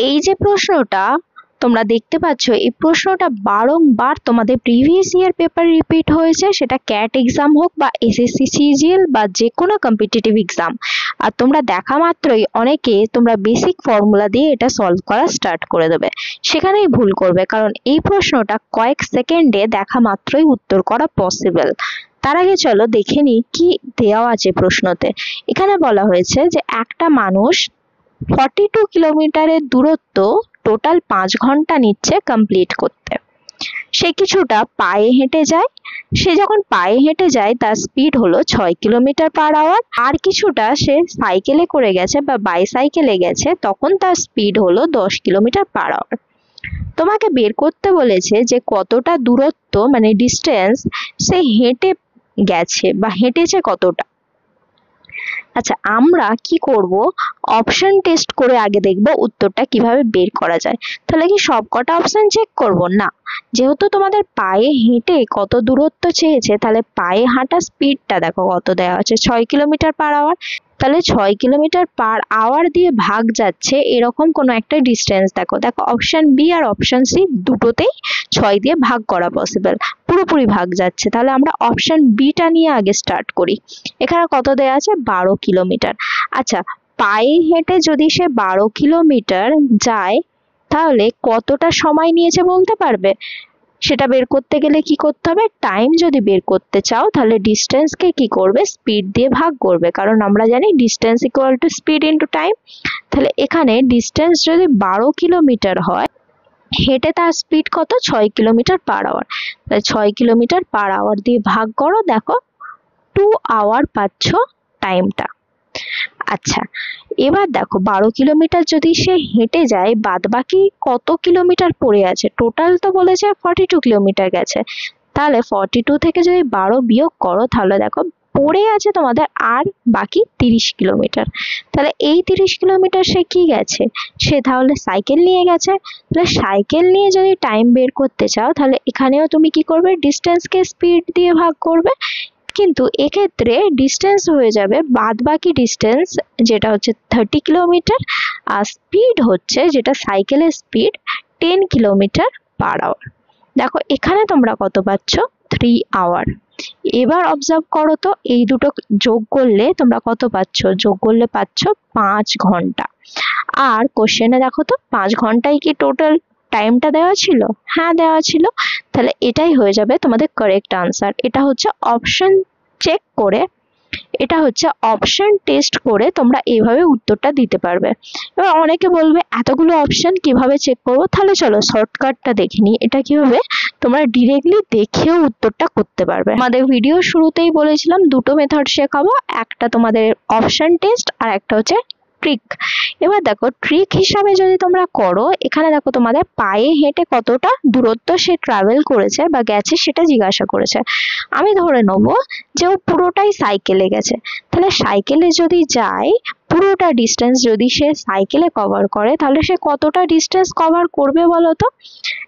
এই যে প্রশ্নটা তোমরা দেখতে পাচ্ছ, এই প্রশ্নটা বারংবার তোমাদের প্রিভিয়াস ইয়ার পেপার রিপিট হয়েছে, সেটা ক্যাট এক্সাম হোক বা এসএসসি সিজিএল বা যে কোনো কম্পিটিটিভ এক্সাম। আর তোমরা দেখা মাত্রই অনেকে তোমরা বেসিক ফর্মুলা দিয়ে এটা সলভ করা স্টার্ট করে দেবে, সেখানেই ভুল করবে, কারণ এই প্রশ্নটা কয়েক সেকেন্ডে দেখা মাত্রই উত্তর করা পসিবল। তার আগে চলো দেখে নিই কি দেওয়া আছে প্রশ্নতে। এখানে বলা হয়েছে যে একটা মানুষ 42 কিলোমিটারের দূরত্ব টোটাল 5 ঘন্টা নিচ্ছে কমপ্লিট করতে। সে কিছুটা পায়ে হেঁটে যায়। সে যখন পায়ে হেঁটে যায় তার স্পিড হলো 6 কিলোমিটার পার আওয়ার। আর কিছুটা সে সাইকেলে করে গেছে বা বাইসাইকেলে গেছে, তখন তার স্পিড হলো 10 কিলোমিটার পার আওয়ার। তোমাকে বের করতে বলেছে যে কতটা দূরত্ব মানে ডিস্টেন্স সে হেঁটে গেছে বা হেঁটেছে কতটা। আচ্ছা, আমরা কি করব, অপশন টেস্ট করে আগে দেখব উত্তরটা কিভাবে বের করা যায়। তাহলে কি সবকটা অপশন চেক করব? না, যেহেতু তোমাদের পায়ে হেঁটে কত দূরত্ব চেয়েছে, তাহলে পায়ে হাঁটা স্পিডটা দেখো কত দেওয়া আছে, 6 কিলোমিটার পার আওয়ার। তাহলে 6 কিলোমিটার পার আওয়ার দিয়ে ভাগ যাচ্ছে এরকম কোনো একটা ডিস্টেন্স দেখো। দেখো অপশন বি আর অপশন সি দুটোতেই 6 দিয়ে ভাগ করা পসিবল, পুরোপুরি ভাগ যাচ্ছে। তাহলে আমরা অপশন বিটা নিয়ে আগে স্টার্ট করি। এখানে কত দেওয়া আছে? 12 কিলোমিটার। আচ্ছা, পায়ে হেঁটে যদি সে 12 কিলোমিটার যায় তাহলে কতটা সময় নিয়েছে বলতে পারবে? সেটা বের করতে গেলে কি করতে হবে? টাইম যদি বের করতে চাও তাহলে ডিস্টেন্সকে কি করবে? স্পিড দিয়ে ভাগ করবে, কারণ আমরা জানি distance equal to speed into time. তাহলে এখানে ডিস্টেন্স যদি 12 কিলোমিটার হয়, হেঁটে তার স্পিড কত? 6 কিলোমিটার পার আওয়ার। তাহলে 6 কিলোমিটার পার আওয়ার দিয়ে ভাগ করো, দেখো 2 আওয়ার পাচ্ছ টাইমটা। আচ্ছা, এবার দেখো 12 কিলোমিটার যদি সে হেঁটে যায়, বাদ বাকি কত কিলোমিটার পড়ে আছে? টোটাল তো বলেছে 42 কিলোমিটার গেছে, তাহলে 42 থেকে যদি 12 বিয়োগ করো তাহলে দেখো পড়ে আছে তোমাদের আর বাকি 30 কিলোমিটার। তাহলে এই 30 কিলোমিটার সে কি গেছে? সে তাহলে সাইকেল নিয়ে গেছে। তাহলে সাইকেল নিয়ে যদি টাইম বের করতে চাও তাহলে এখানেও তুমি কি করবে? ডিস্টেন্সকে স্পিড দিয়ে ভাগ করবে, কিন্তু এক্ষেত্রে ডিস্টেন্স হয়ে যাবে বাদ বাকি ডিস্টেন্স, যেটা হচ্ছে 30 কিলোমিটার, আর স্পিড হচ্ছে যেটা সাইকেলের স্পিড 10 কিলোমিটার পার আওয়ার। দেখো এখানে তোমরা কত পাচ্ছ? 3 আওয়ার। এবার অবজার্ভ করো তো, এই দুটো যোগ করলে তোমরা কত পাচ্ছ? যোগ করলে পাচ্ছ 5 ঘন্টা। আর কোশ্চেনে দেখো তো 5 ঘন্টায় কি টোটাল টাইমটা দেওয়া ছিল? হ্যাঁ দেওয়া ছিল। তাহলে এটাই হয়ে যাবে তোমাদের কারেক্ট আনসার। এটা হচ্ছে অপশন চেক করে, এটা হচ্ছে অপশন টেস্ট করে তোমরা এইভাবে উত্তরটা দিতে পারবে। এবার অনেকে বলবে এতগুলো অপশন কিভাবে চেক করবো? তাহলে চলো শর্টকাটটা দেখে নিই, এটা কিভাবে তোমরা ডিরেক্টলি দেখেও উত্তরটা করতে পারবে। আমাদের ভিডিও শুরুতেই বলেছিলাম দুটো মেথড শেখাবো, একটা তোমাদের অপশন টেস্ট আর একটা হচ্ছে ট্রিক। এবার দেখো ট্রিক হিসাবে যদি তোমরা করো, এখানে দেখো তোমাদের পায়ে হেঁটে কতটা দূরত্ব সে ট্রাভেল করেছে বা গেছে সেটা জিজ্ঞাসা করেছে। আমি ধরে নেবো যে ও পুরোটাই সাইকেলে গেছে। তাহলে সাইকেলে যদি যায়, পুরোটা ডিস্টেন্স যদি সে সাইকেলে কভার করে তাহলে সে কতটা ডিস্টেন্স কভার করবে বলো তো?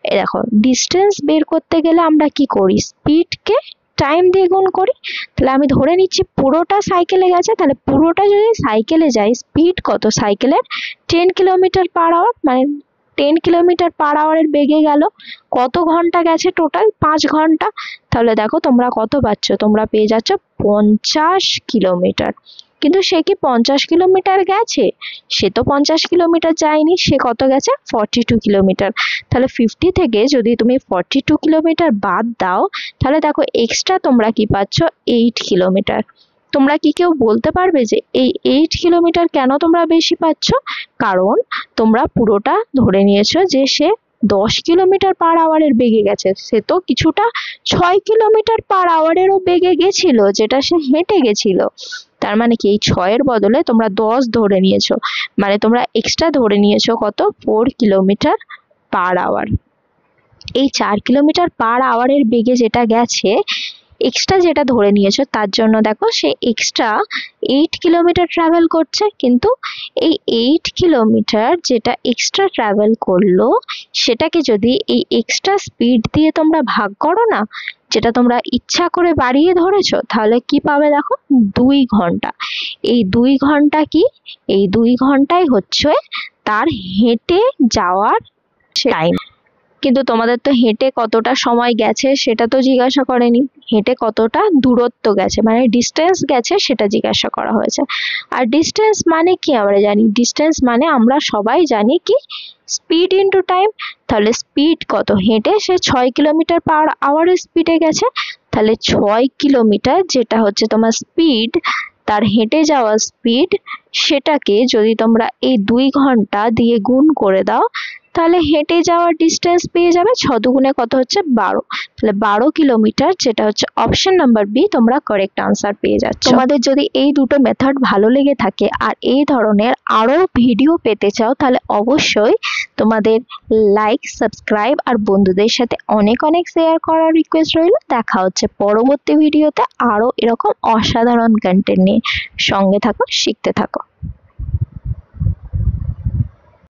এই দেখো ডিস্টেন্স বের করতে গেলে আমরা কি করি? স্পিডকে টাইম দিয়ে গুণ করি। তাহলে আমি ধরে নিচ্ছি পুরোটা সাইকেলে গেছে, তাহলে পুরোটা যদি সাইকেলে যায় স্পিড কত সাইকেলের? 10 কিলোমিটার পার আওয়ার, মানে 10 কিলোমিটার পার আওয়ারের বেগে গেল। কত ঘন্টা গেছে? টোটাল 5 ঘন্টা। তাহলে দেখো তোমরা কত পাচ্ছ? তোমরা পেয়ে যাচ্ছ 50 কিলোমিটার। কিন্তু সে কি 50 কিলোমিটার গেছে? সে তো 50 কিলোমিটার যায়নি, সে কত গেছে? 42 কিলোমিটার। তাহলে 50 থেকে যদি তুমি 42 কিলোমিটার বাদ দাও তাহলে দেখো এক্সট্রা তোমরা কি পাচ্ছ? 8 কিলোমিটার। তোমরা কি কেউ বলতে পারবে যে এই 8 কিলোমিটার কেন তোমরা বেশি পাচ্ছ? কারণ তোমরা পুরোটা ধরে নিয়েছো যে সে 10 কিলোমিটার পার আওয়ারের বেগে গেছে, সে তো কিছুটা 6 কিলোমিটার পার আওয়ারেরও বেগে গেছিল যেটা সে হেঁটে গেছিল। তার মানে কি এই 6-এর বদলে তোমরা 10 ধরে নিয়েছো, মানে তোমরা এক্সট্রা ধরে নিয়েছো কত? 4 কিলোমিটার পার আওয়ার। এই 4 কিলোমিটার পার আওয়ারের বেগে যেটা গেছে, এক্সট্রা যেটা ধরে নিয়েছো তার জন্য দেখো সে এক্সট্রা 8 কিলোমিটার ট্রাভেল করছে। কিন্তু এই 8 কিলোমিটার যেটা এক্সট্রা ট্রাভেল করলো সেটাকে যদি এই এক্সট্রা স্পিড দিয়ে তোমরা ভাগ করো না, যেটা তোমরা ইচ্ছা করে বাড়িয়ে ধরেছো, তাহলে কি পাবে? দেখো 2 ঘন্টা। এই 2 ঘন্টা কি? এই 2 ঘন্টাই হচ্ছে তার হেঁটে যাওয়ার টাইম। কিন্তু তোমাদের তো হেঁটে কতটা সময় গেছে সেটা তো জিজ্ঞাসা করেনি, হেঁটে কতটা দূরত্ব গেছে মানে ডিস্টেন্স গেছে সেটা জিজ্ঞাসা করা হয়েছে। আর ডিস্টেন্স মানে কি আমরা জানি, ডিস্টেন্স মানে আমরা সবাই জানি কি স্পিড ইন্টু টাইম। তাহলে স্পিড কত, হেঁটে সে 6 কিলোমিটার/আওয়ারের স্পিডে গেছে, তাহলে 6 কিলোমিটার যেটা হচ্ছে তোমার স্পিড, তার হেঁটে যাওয়া স্পিড, সেটাকে যদি তোমরা এই 2 ঘন্টা দিয়ে গুণ করে দাও তাহলে হেঁটে যাওয়ার ডিস্টেন্স পেয়ে যাবে। 6 দুগুণে কত হচ্ছে 12, তাহলে 12 কিলোমিটার, যেটা হচ্ছে অপশন নাম্বার বি তোমরা কারেক্ট আনসার পেয়ে যাচ্ছ। তোমাদের যদি এই দুটো মেথড ভালো লেগে থাকে আর এই ধরনের আরো ভিডিও পেতে চাও তাহলে অবশ্যই তোমাদের লাইক, সাবস্ক্রাইব আর বন্ধুদের সাথে অনেক অনেক শেয়ার করার রিকোয়েস্ট রইল। দেখা হচ্ছে পরবর্তী ভিডিওতে আরো এরকম অসাধারণ কন্টেন্ট নিয়ে। সঙ্গে থাকো, শিখতে থাকো।